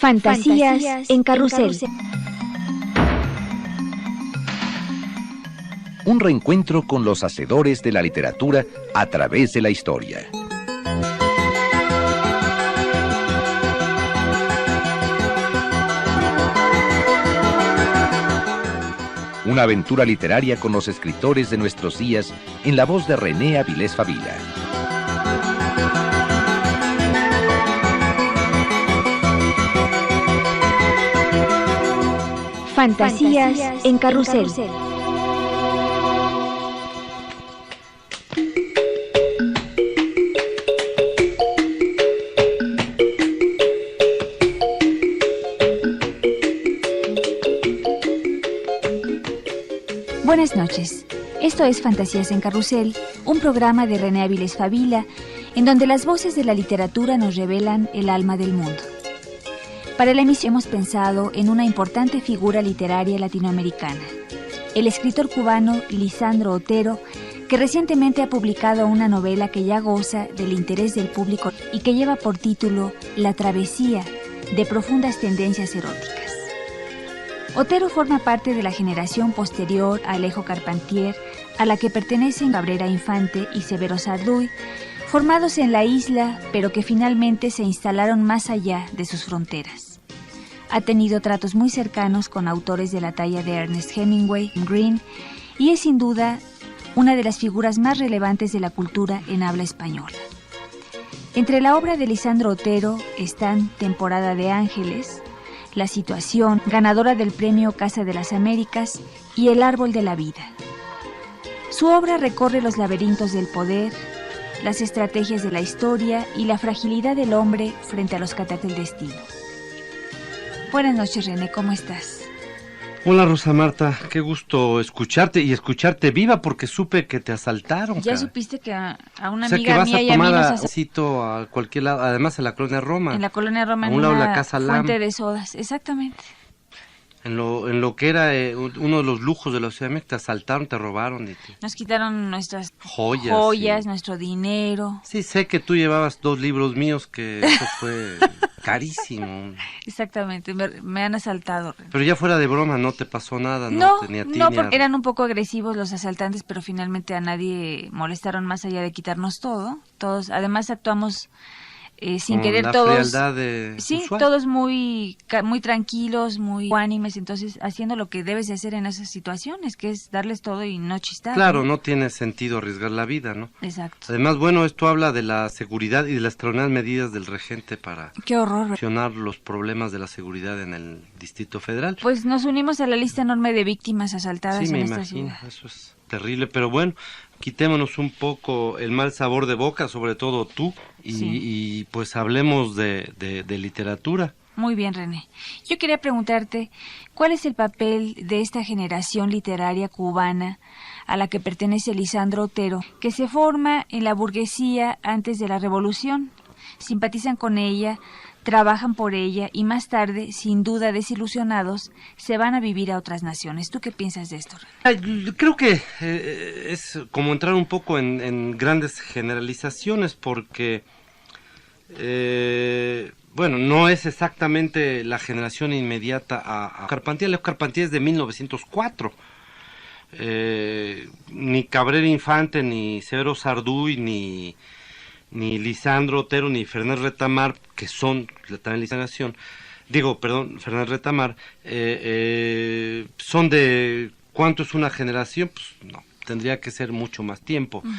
Fantasías en Carrusel. Un reencuentro con los hacedores de la literatura a través de la historia. Una aventura literaria con los escritores de nuestros días en la voz de René Avilés Favila. Fantasías en Carrusel. Buenas noches. Esto es Fantasías en Carrusel, un programa de René Avilés Favila, en donde las voces de la literatura nos revelan el alma del mundo. Para la emisión hemos pensado en una importante figura literaria latinoamericana, el escritor cubano Lisandro Otero, que recientemente ha publicado una novela que ya goza del interés del público y que lleva por título La travesía, de profundas tendencias eróticas. Otero forma parte de la generación posterior a Alejo Carpentier, a la que pertenecen Cabrera Infante y Severo Sarduy, formados en la isla, pero que finalmente se instalaron más allá de sus fronteras. Ha tenido tratos muy cercanos con autores de la talla de Ernest Hemingway, Green, y es sin duda una de las figuras más relevantes de la cultura en habla española. Entre la obra de Lisandro Otero están Temporada de Ángeles, La Situación, ganadora del premio Casa de las Américas, y El Árbol de la Vida. Su obra recorre los laberintos del poder, las estrategias de la historia y la fragilidad del hombre frente a los catas del destino. Buenas noches, René, ¿cómo estás? Hola, Rosa Marta, qué gusto escucharte y escucharte viva porque supe que te asaltaron. Ya supiste que a una amiga mía y a mí nos O sea, que vas a tomar a cualquier lado, además en la Colonia Roma. En la Colonia Roma, a un lado de la Casa Lam. Fuente de sodas, exactamente. En lo que era uno de los lujos de la Ciudad de México, te asaltaron, te robaron. Nos quitaron nuestras joyas, sí. Nuestro dinero. Sí, sé que tú llevabas 2 libros míos, que eso fue carísimo. Exactamente, me han asaltado. Pero ya fuera de broma, no te pasó nada, ¿no? No, porque eran un poco agresivos los asaltantes, pero finalmente a nadie molestaron más allá de quitarnos todo. Todos, además actuamos sin querer, la todos, frialdad de sí, usuario. Todos muy tranquilos, muy ánimes, entonces haciendo lo que debes de hacer en esas situaciones, que es darles todo y no chistar. Claro, no tiene sentido arriesgar la vida, ¿no? Exacto. Además, bueno, esto habla de la seguridad y de las extraordinarias medidas del regente para ¡qué horror! Solucionar los problemas de la seguridad en el Distrito Federal. Pues nos unimos a la lista enorme de víctimas asaltadas en esta ciudad. Sí, me imagino, eso es terrible, pero bueno, quitémonos un poco el mal sabor de boca, sobre todo tú, y pues hablemos de literatura. Muy bien, René. Yo quería preguntarte, ¿cuál es el papel de esta generación literaria cubana a la que pertenece Lisandro Otero, que se forma en la burguesía antes de la Revolución? Simpatizan con ella, trabajan por ella y más tarde, sin duda desilusionados, se van a vivir a otras naciones. ¿Tú qué piensas de esto, René? Creo que es como entrar un poco en grandes generalizaciones porque, bueno, no es exactamente la generación inmediata a Carpentier. Alejo Carpentier es de 1904. Ni Cabrera Infante, ni Severo Sarduy, ni Lisandro Otero, ni Fernández Retamar, que son también la generación, Fernández Retamar, son de, ¿cuánto es una generación? Pues no, tendría que ser mucho más tiempo. Uh-huh.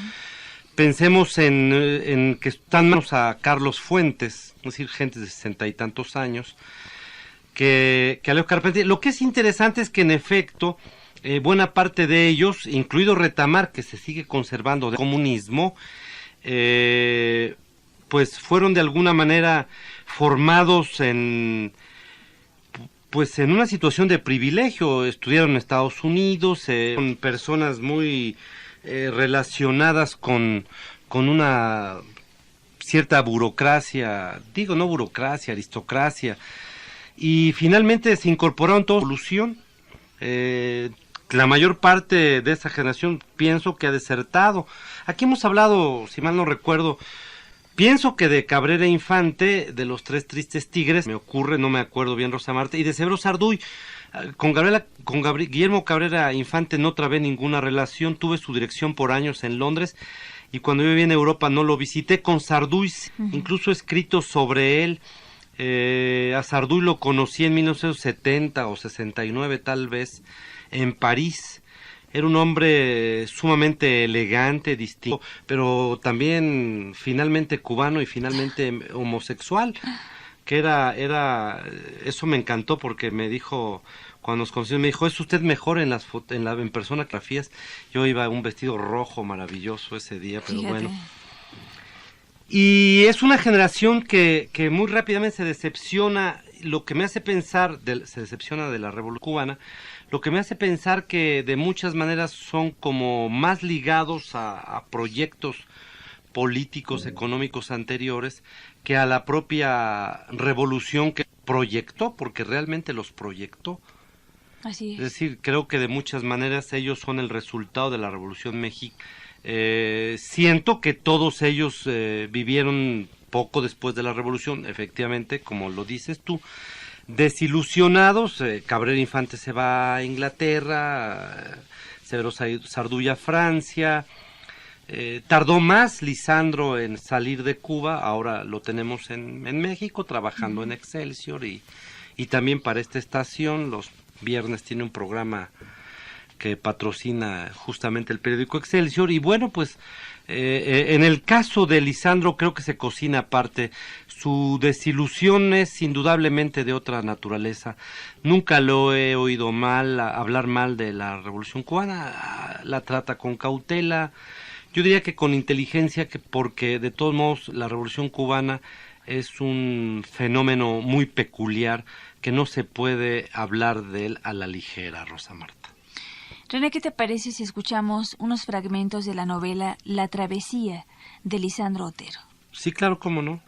Pensemos en que están manos a Carlos Fuentes, es decir, gente de 60 y tantos años, que Alejo Carpentier. Lo que es interesante es que en efecto, buena parte de ellos, incluido Retamar, que se sigue conservando del comunismo, pues fueron de alguna manera formados en una situación de privilegio. Estudiaron en Estados Unidos, son personas muy relacionadas con una cierta burocracia, aristocracia, y finalmente se incorporaron toda solución. La mayor parte de esa generación pienso que ha desertado. Aquí hemos hablado, si mal no recuerdo, Pienso que de Cabrera Infante, de Los Tres Tristes Tigres, me ocurre, no me acuerdo bien, Rosa Marta, y de Severo Sarduy. Con Guillermo Cabrera Infante no trabé ninguna relación, tuve su dirección por años en Londres, y cuando yo vivía en Europa no lo visité. Con Sarduy, incluso he escrito sobre él. A Sarduy lo conocí en 1970 o 69 tal vez, en París. Era un hombre sumamente elegante, distinto, pero también finalmente cubano y finalmente homosexual, que era eso me encantó porque me dijo, cuando nos conocimos, me dijo, ¿es usted mejor en persona que grafías? Yo iba un vestido rojo maravilloso ese día, pero Fíjate. bueno. Y es una generación que muy rápidamente se decepciona, lo que me hace pensar, se decepciona de la Revolución Cubana, lo que me hace pensar que de muchas maneras son como más ligados a proyectos políticos, económicos anteriores, que a la propia revolución que proyectó, porque realmente los proyectó. Así Es es. decir, creo que de muchas maneras ellos son el resultado de la Revolución Mexicana. Siento que todos ellos vivieron poco después de la Revolución, efectivamente, como lo dices tú, desilusionados. Cabrera Infante se va a Inglaterra, Severo Sarduy a Francia. Tardó más Lisandro en salir de Cuba, ahora lo tenemos en México, trabajando en Excelsior y también para esta estación. Los viernes tiene un programa que patrocina justamente el periódico Excelsior. Y bueno, pues en el caso de Lisandro creo que se cocina aparte. Su desilusión es indudablemente de otra naturaleza. Nunca lo he oído hablar mal de la Revolución Cubana. La trata con cautela, yo diría que con inteligencia, porque de todos modos la Revolución Cubana es un fenómeno muy peculiar que no se puede hablar de él a la ligera, Rosa Marta. René, ¿qué te parece si escuchamos unos fragmentos de la novela La Travesía de Lisandro Otero? Sí, claro, cómo no.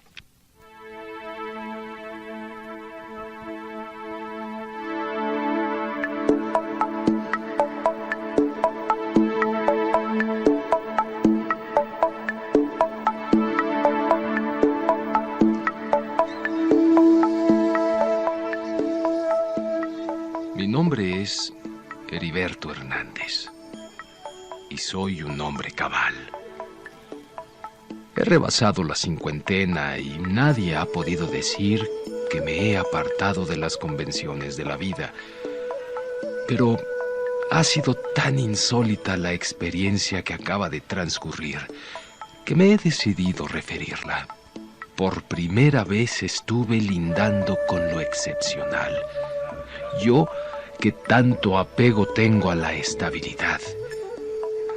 Mi nombre es Heriberto Hernández y soy un hombre cabal. He rebasado la 50 y nadie ha podido decir que me he apartado de las convenciones de la vida. Pero ha sido tan insólita la experiencia que acaba de transcurrir que me he decidido referirla. Por primera vez estuve lindando con lo excepcional. Yo, que tanto apego tengo a la estabilidad.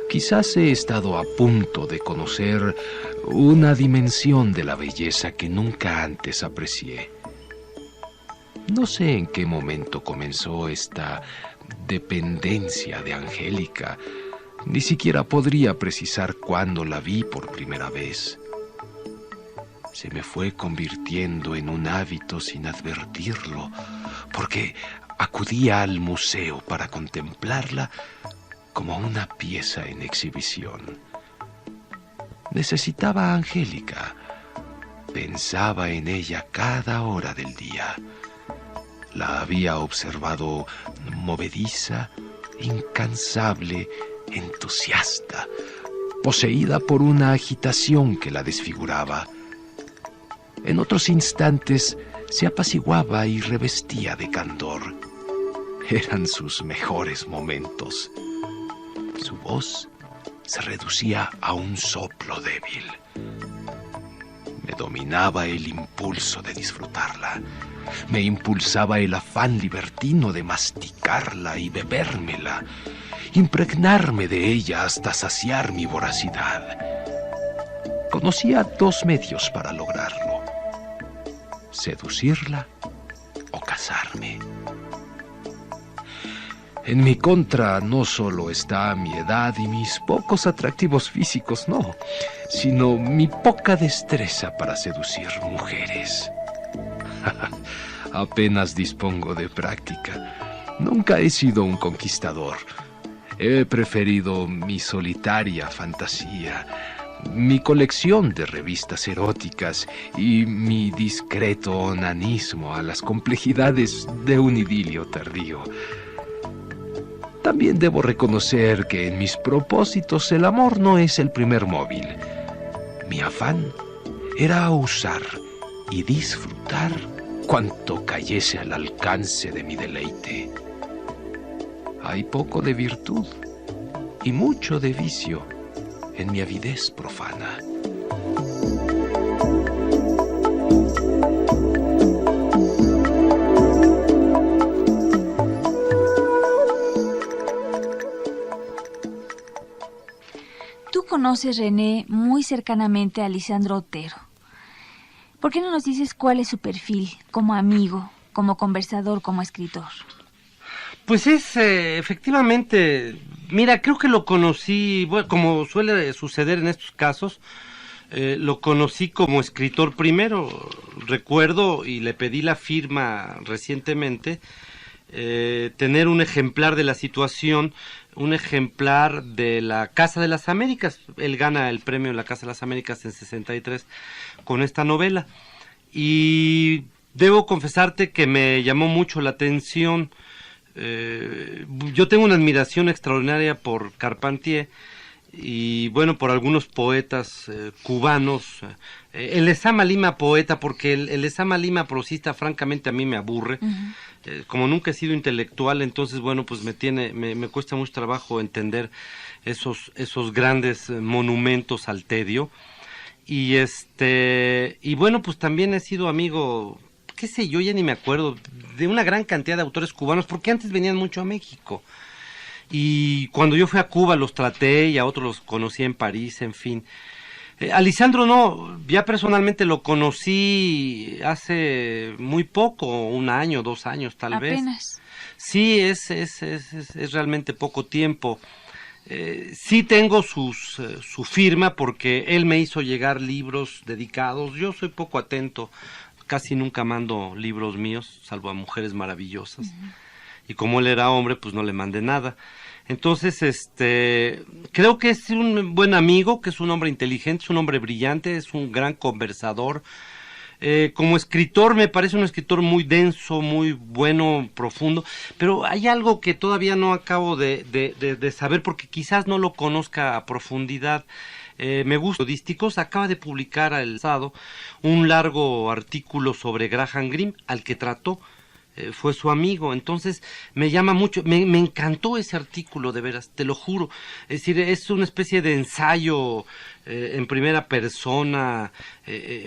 Quizás he estado a punto de conocer una dimensión de la belleza que nunca antes aprecié. No sé en qué momento comenzó esta dependencia de Angélica. Ni siquiera podría precisar cuándo la vi por primera vez. Se me fue convirtiendo en un hábito sin advertirlo, porque acudía al museo para contemplarla como una pieza en exhibición. Necesitaba a Angélica. Pensaba en ella cada hora del día. La había observado movediza, incansable, entusiasta, poseída por una agitación que la desfiguraba. En otros instantes se apaciguaba y revestía de candor. Eran sus mejores momentos. Su voz se reducía a un soplo débil. Me dominaba el impulso de disfrutarla. Me impulsaba el afán libertino de masticarla y bebérmela, impregnarme de ella hasta saciar mi voracidad. Conocía 2 medios para lograrlo: seducirla o casarme. En mi contra no solo está mi edad y mis pocos atractivos físicos, no, sino mi poca destreza para seducir mujeres. Apenas dispongo de práctica. Nunca he sido un conquistador. He preferido mi solitaria fantasía, mi colección de revistas eróticas y mi discreto onanismo a las complejidades de un idilio tardío. También debo reconocer que en mis propósitos el amor no es el primer móvil. Mi afán era usar y disfrutar cuanto cayese al alcance de mi deleite. Hay poco de virtud y mucho de vicio en mi avidez profana. Tú conoces, René, muy cercanamente a Lisandro Otero. ¿Por qué no nos dices cuál es su perfil como amigo, como conversador, como escritor? Pues es efectivamente, mira, creo que lo conocí, bueno, como suele suceder en estos casos, lo conocí como escritor primero. Recuerdo, y le pedí la firma recientemente, tener un ejemplar de La Situación, un ejemplar de La Casa de las Américas. Él gana el premio de La Casa de las Américas en 63 con esta novela. Y debo confesarte que me llamó mucho la atención. Yo tengo una admiración extraordinaria por Carpentier y bueno, por algunos poetas cubanos. El Lezama Lima poeta, porque el Lezama Lima prosista francamente a mí me aburre. Como nunca he sido intelectual, entonces bueno, pues me cuesta mucho trabajo entender esos grandes monumentos al tedio. Y bueno, pues también he sido amigo, qué sé yo, ya ni me acuerdo, de una gran cantidad de autores cubanos, porque antes venían mucho a México. Y cuando yo fui a Cuba los traté y a otros los conocí en París, en fin. A Lisandro no, ya personalmente lo conocí hace muy poco, 1 año, 2 años tal vez. Apenas. Sí, es realmente poco tiempo. Sí tengo su firma porque él me hizo llegar libros dedicados. Yo soy poco atento, casi nunca mando libros míos, salvo a Mujeres Maravillosas. Y como él era hombre, pues no le mandé nada. Entonces, creo que es un buen amigo, que es un hombre inteligente, es un hombre brillante, es un gran conversador. Como escritor me parece un escritor muy denso, muy bueno, profundo, pero hay algo que todavía no acabo de saber porque quizás no lo conozca a profundidad. Me gusta. Periodísticos, acaba de publicar el sábado un largo artículo sobre Graham Greene, al que trató. Fue su amigo, entonces me llama mucho, me encantó ese artículo, de veras, te lo juro. Es decir, es una especie de ensayo en primera persona,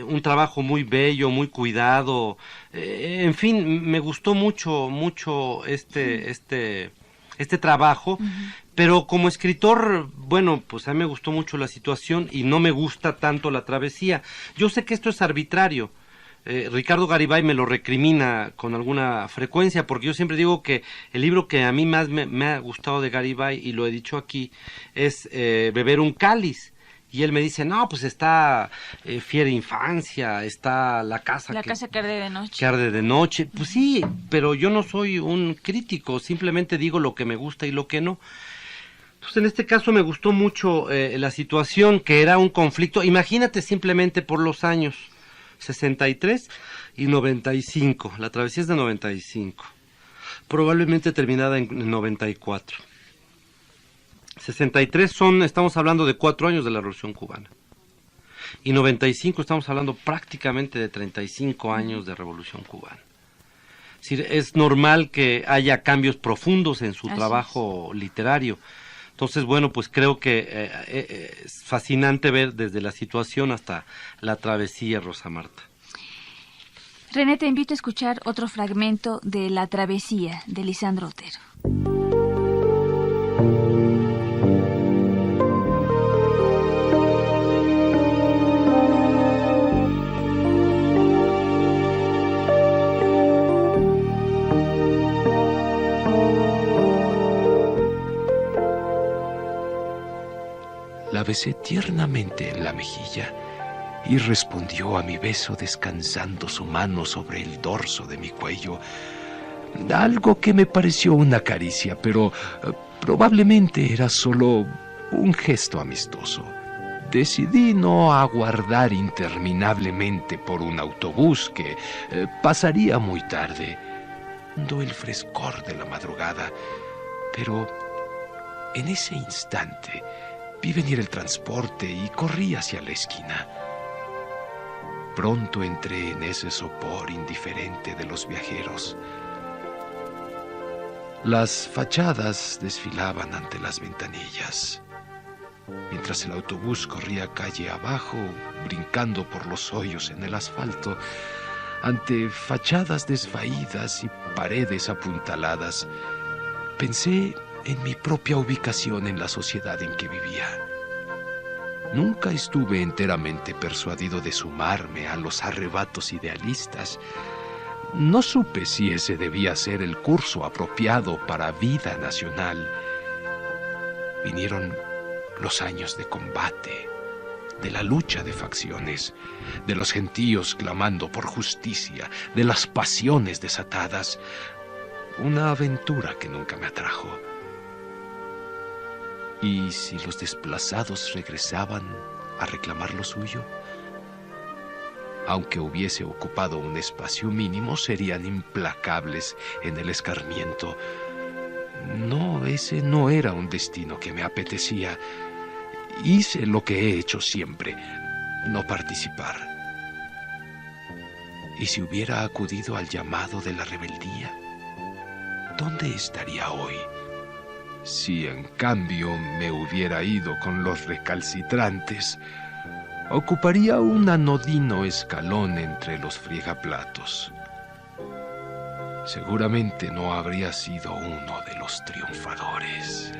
un trabajo muy bello, muy cuidado, en fin, me gustó mucho este trabajo. Pero como escritor, bueno, pues a mí me gustó mucho La Situación y no me gusta tanto La Travesía. Yo sé que esto es arbitrario. Ricardo Garibay me lo recrimina con alguna frecuencia, porque yo siempre digo que el libro que a mí más me ha gustado de Garibay, y lo he dicho aquí, es Beber un cáliz. Y él me dice, no, pues está Fiera Infancia, está La Casa que arde de noche. Que arde de noche. Pues sí, pero yo no soy un crítico, simplemente digo lo que me gusta y lo que no. Entonces, en este caso me gustó mucho La Situación, que era un conflicto, imagínate simplemente por los años 63 y 95, La Travesía es de 95, probablemente terminada en 94. 63 estamos hablando de 4 años de la Revolución Cubana, y 95 estamos hablando prácticamente de 35 años de Revolución Cubana. Es decir, es normal que haya cambios profundos en su trabajo literario. Entonces, bueno, pues creo que es fascinante ver desde La Situación hasta La Travesía, Rosa Marta. René, te invito a escuchar otro fragmento de La Travesía, de Lisandro Otero. La besé tiernamente en la mejilla y respondió a mi beso descansando su mano sobre el dorso de mi cuello. Algo que me pareció una caricia, pero probablemente era solo un gesto amistoso. decidí no aguardar interminablemente por un autobús que pasaría muy tarde, dando el frescor de la madrugada. Pero en ese instante vi venir el transporte y corrí hacia la esquina. Pronto entré en ese sopor indiferente de los viajeros. Las fachadas desfilaban ante las ventanillas, mientras el autobús corría calle abajo, brincando por los hoyos en el asfalto, ante fachadas desvaídas y paredes apuntaladas. Pensé en mi propia ubicación en la sociedad en que vivía. Nunca estuve enteramente persuadido de sumarme a los arrebatos idealistas. No supe si ese debía ser el curso apropiado para vida nacional. Vinieron los años de combate, de la lucha de facciones, de los gentíos clamando por justicia, de las pasiones desatadas. Una aventura que nunca me atrajo. ¿Y si los desplazados regresaban a reclamar lo suyo? Aunque hubiese ocupado un espacio mínimo, serían implacables en el escarmiento. No, ese no era un destino que me apetecía. Hice lo que he hecho siempre, no participar. ¿Y si hubiera acudido al llamado de la rebeldía? ¿Dónde estaría hoy? Si en cambio me hubiera ido con los recalcitrantes, ocuparía un anodino escalón entre los friegaplatos. Seguramente no habría sido uno de los triunfadores.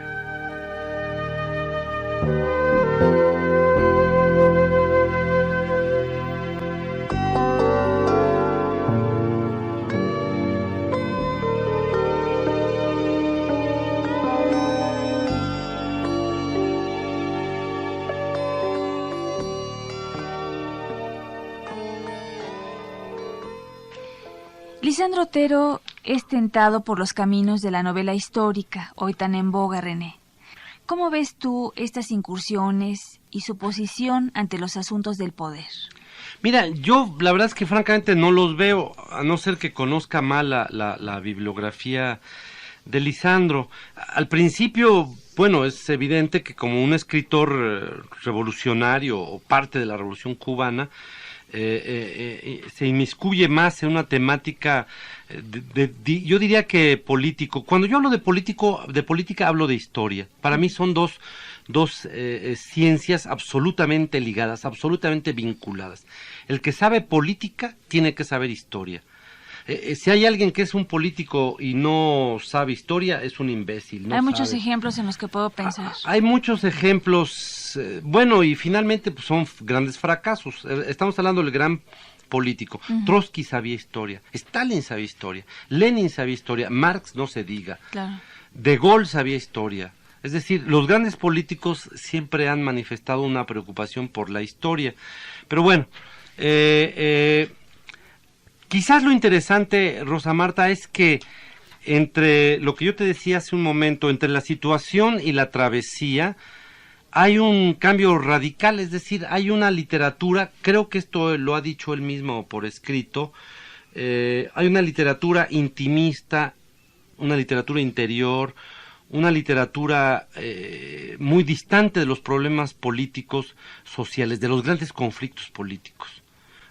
Lisandro Otero es tentado por los caminos de la novela histórica, hoy tan en boga, René. ¿Cómo ves tú estas incursiones y su posición ante los asuntos del poder? Mira, yo la verdad es que francamente no los veo, a no ser que conozca mal la bibliografía de Lisandro. Al principio, bueno, es evidente que como un escritor revolucionario o parte de la Revolución Cubana, se inmiscuye más en una temática yo diría que político. Cuando yo hablo de política hablo de historia. Para mí son dos ciencias absolutamente ligadas, absolutamente vinculadas. El que sabe política tiene que saber historia. Si hay alguien que es un político y no sabe historia, es un imbécil. No hay muchos sabe. Ejemplos en los que puedo pensar. Hay muchos ejemplos, bueno, y finalmente pues, son grandes fracasos. Estamos hablando del gran político. Uh-huh. Trotsky sabía historia, Stalin sabía historia, Lenin sabía historia, Marx no se diga. Claro. De Gaulle sabía historia. Es decir, los grandes políticos siempre han manifestado una preocupación por la historia. Pero bueno, quizás lo interesante, Rosa Marta, es que entre lo que yo te decía hace un momento, entre la situación y la travesía, hay un cambio radical, es decir, hay una literatura, creo que esto lo ha dicho él mismo por escrito, hay una literatura intimista, una literatura interior, una literatura muy distante de los problemas políticos, sociales, de los grandes conflictos políticos.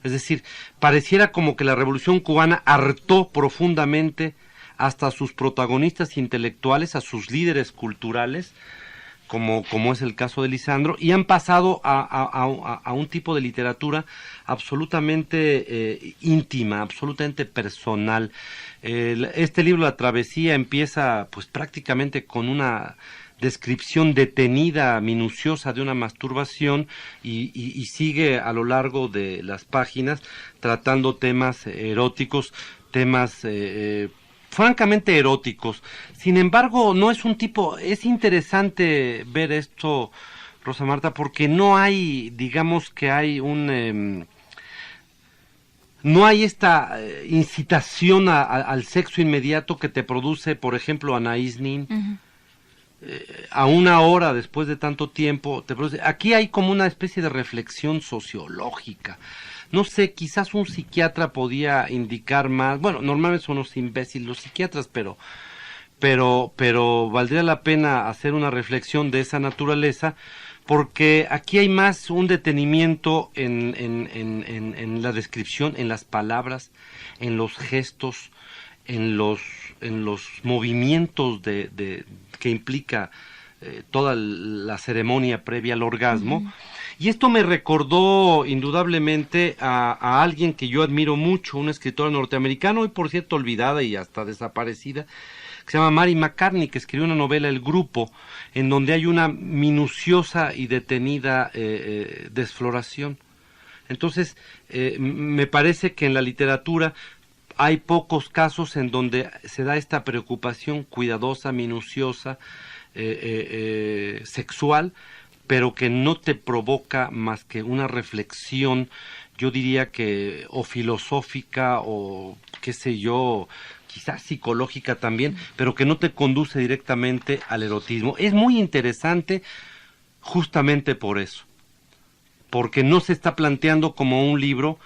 Es decir, pareciera como que la Revolución Cubana hartó profundamente hasta a sus protagonistas intelectuales, a sus líderes culturales, como es el caso de Lisandro, y han pasado a un tipo de literatura absolutamente íntima, absolutamente personal. Este libro, La Travesía, empieza pues prácticamente con una descripción detenida, minuciosa de una masturbación y sigue a lo largo de las páginas tratando temas eróticos, temas francamente eróticos. Sin embargo, no es un tipo, es interesante ver esto, Rosa Marta, porque no hay, digamos que hay no hay esta incitación al sexo inmediato que te produce, por ejemplo, Anaïs Nin. Uh-huh. a una hora después de tanto tiempo, te produce. Aquí hay como una especie de reflexión sociológica. No sé, quizás un psiquiatra podía indicar más. Bueno, normalmente son unos imbéciles los psiquiatras, pero valdría la pena hacer una reflexión de esa naturaleza, porque aquí hay más un detenimiento en la descripción, en las palabras, en los gestos, en los movimientos que implica toda la ceremonia previa al orgasmo. Uh-huh. Y esto me recordó indudablemente a alguien que yo admiro mucho, una escritora norteamericana, hoy por cierto olvidada y hasta desaparecida, que se llama Mary McCartney, que escribió una novela, El Grupo, en donde hay una minuciosa y detenida desfloración. Entonces, me parece que en la literatura hay pocos casos en donde se da esta preocupación cuidadosa, minuciosa, sexual, pero que no te provoca más que una reflexión, yo diría que o filosófica o qué sé yo, quizás psicológica también, pero que no te conduce directamente al erotismo. Es muy interesante justamente por eso, porque no se está planteando como un libro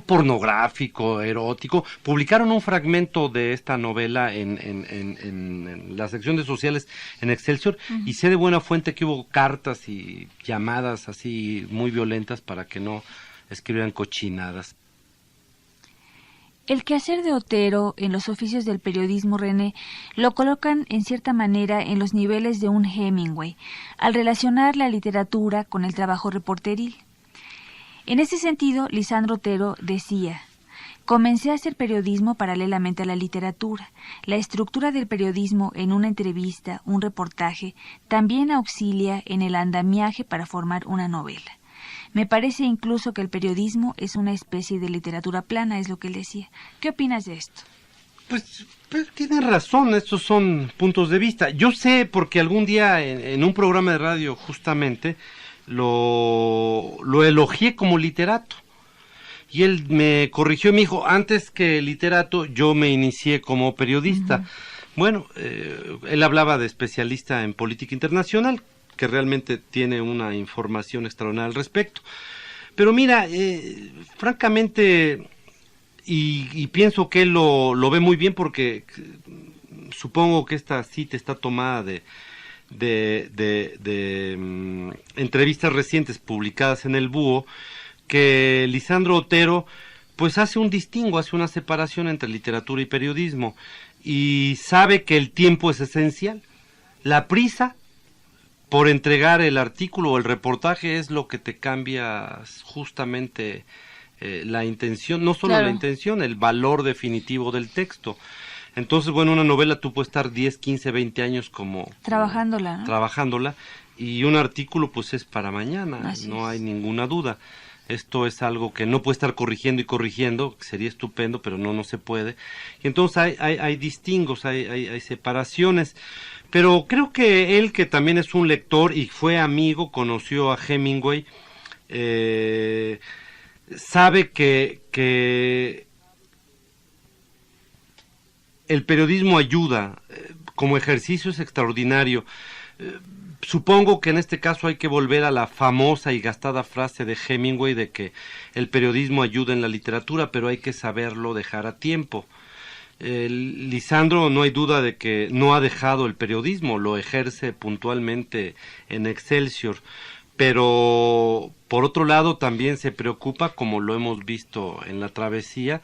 pornográfico, erótico. Publicaron un fragmento de esta novela en la sección de sociales en Excelsior, uh-huh. Y sé de buena fuente que hubo cartas y llamadas así muy violentas para que no escribieran cochinadas. El quehacer de Otero en los oficios del periodismo, René, lo colocan en cierta manera en los niveles de un Hemingway, al relacionar la literatura con el trabajo reporteril. En ese sentido, Lisandro Otero decía: comencé a hacer periodismo paralelamente a la literatura. La estructura del periodismo en una entrevista, un reportaje, también auxilia en el andamiaje para formar una novela. Me parece incluso que el periodismo es una especie de literatura plana, es lo que él decía. ¿Qué opinas de esto? Pues tiene razón, estos son puntos de vista. Yo sé, porque algún día en un programa de radio justamente lo elogié como literato. Y él me corrigió y me dijo, antes que literato yo me inicié como periodista. Uh-huh. Bueno, él hablaba de especialista en política internacional, que realmente tiene una información extraordinaria al respecto. Pero mira, francamente, y pienso que él lo ve muy bien, porque supongo que esta cita está tomada de entrevistas recientes publicadas en El Búho, que Lisandro Otero pues hace un distingo, hace una separación entre literatura y periodismo, y sabe que el tiempo es esencial. La prisa por entregar el artículo o el reportaje es lo que te cambia justamente la intención, no solo claro, la intención, el valor definitivo del texto. Entonces, bueno, una novela tú puedes estar 10, 15, 20 años como trabajándola, ¿no? Trabajándola, y un artículo pues es para mañana, así no es. Hay ninguna duda. Esto es algo que no puede estar corrigiendo y corrigiendo, sería estupendo, pero no se puede. Y entonces hay distingos, hay separaciones. Pero creo que él, que también es un lector y fue amigo, conoció a Hemingway, sabe que el periodismo ayuda, como ejercicio es extraordinario. Supongo que en este caso hay que volver a la famosa y gastada frase de Hemingway de que el periodismo ayuda en la literatura, pero hay que saberlo dejar a tiempo. Lisandro, no hay duda de que no ha dejado el periodismo, lo ejerce puntualmente en Excelsior, pero por otro lado también se preocupa, como lo hemos visto en La Travesía,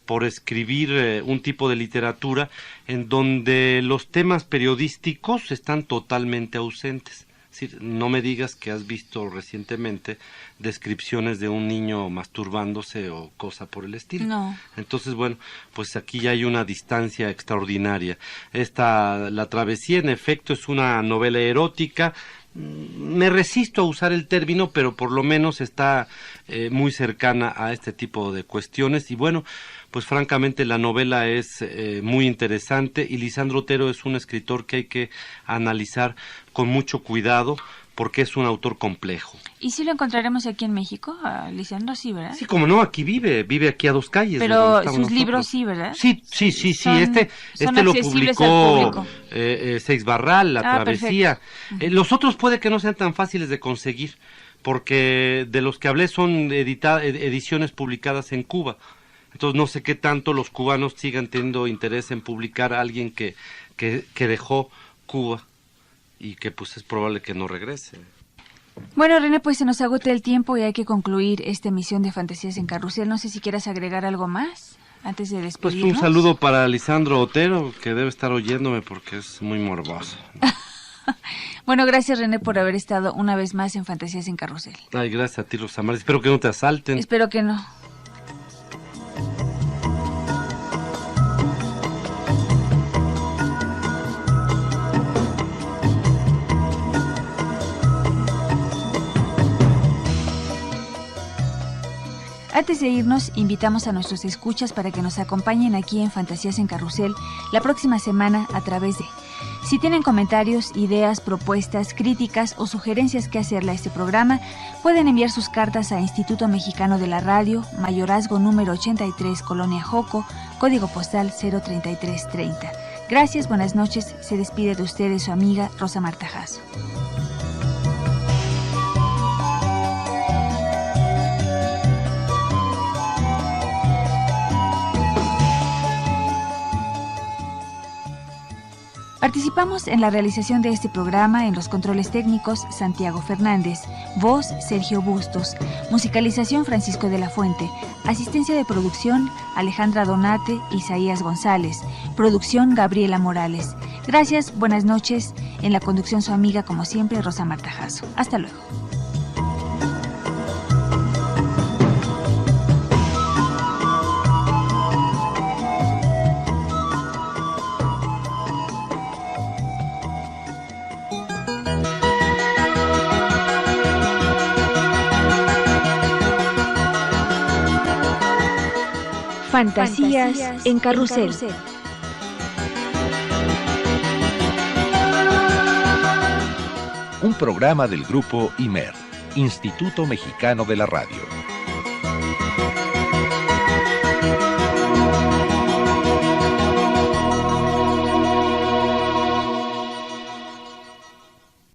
por escribir un tipo de literatura en donde los temas periodísticos están totalmente ausentes. Es decir, no me digas que has visto recientemente descripciones de un niño masturbándose o cosa por el estilo. No. Entonces, bueno, pues aquí ya hay una distancia extraordinaria. La Travesía, en efecto, es una novela erótica. Me resisto a usar el término, pero por lo menos está muy cercana a este tipo de cuestiones. Y bueno, pues francamente la novela es muy interesante, y Lisandro Otero es un escritor que hay que analizar con mucho cuidado, porque es un autor complejo. ¿Y si lo encontraremos aquí en México, a Lisandro? Sí, ¿verdad? Sí, como no, aquí vive aquí a 2 calles. Pero sus libros sí, ¿verdad? Sí. Este lo publicó Seix Barral, La Travesía. Los otros puede que no sean tan fáciles de conseguir, porque de los que hablé son ediciones publicadas en Cuba. Entonces no sé qué tanto los cubanos sigan teniendo interés en publicar a alguien que dejó Cuba y que pues es probable que no regrese. Bueno, René, pues se nos agota el tiempo y hay que concluir esta emisión de Fantasías en Carrusel. No sé si quieras agregar algo más antes de despedirnos. Pues un saludo para Lisandro Otero, que debe estar oyéndome porque es muy morboso. Bueno, gracias, René, por haber estado una vez más en Fantasías en Carrusel. Ay, gracias a ti, Rosa María. Espero que no te asalten. Espero que no. Antes de irnos, invitamos a nuestros escuchas para que nos acompañen aquí en Fantasías en Carrusel la próxima semana a través de... Si tienen comentarios, ideas, propuestas, críticas o sugerencias que hacerle a este programa, pueden enviar sus cartas a Instituto Mexicano de la Radio, Mayorazgo número 83, Colonia Joco, código postal 03330. Gracias, buenas noches. Se despide de ustedes su amiga Rosa Marta Jasso. Participamos en la realización de este programa en los controles técnicos Santiago Fernández, voz Sergio Bustos, musicalización Francisco de la Fuente, asistencia de producción Alejandra Donate, Isaías González, producción Gabriela Morales. Gracias, buenas noches. En la conducción su amiga como siempre Rosa Marta Jasso. Hasta luego. Fantasías en Carrusel. Un programa del grupo IMER, Instituto Mexicano de la Radio.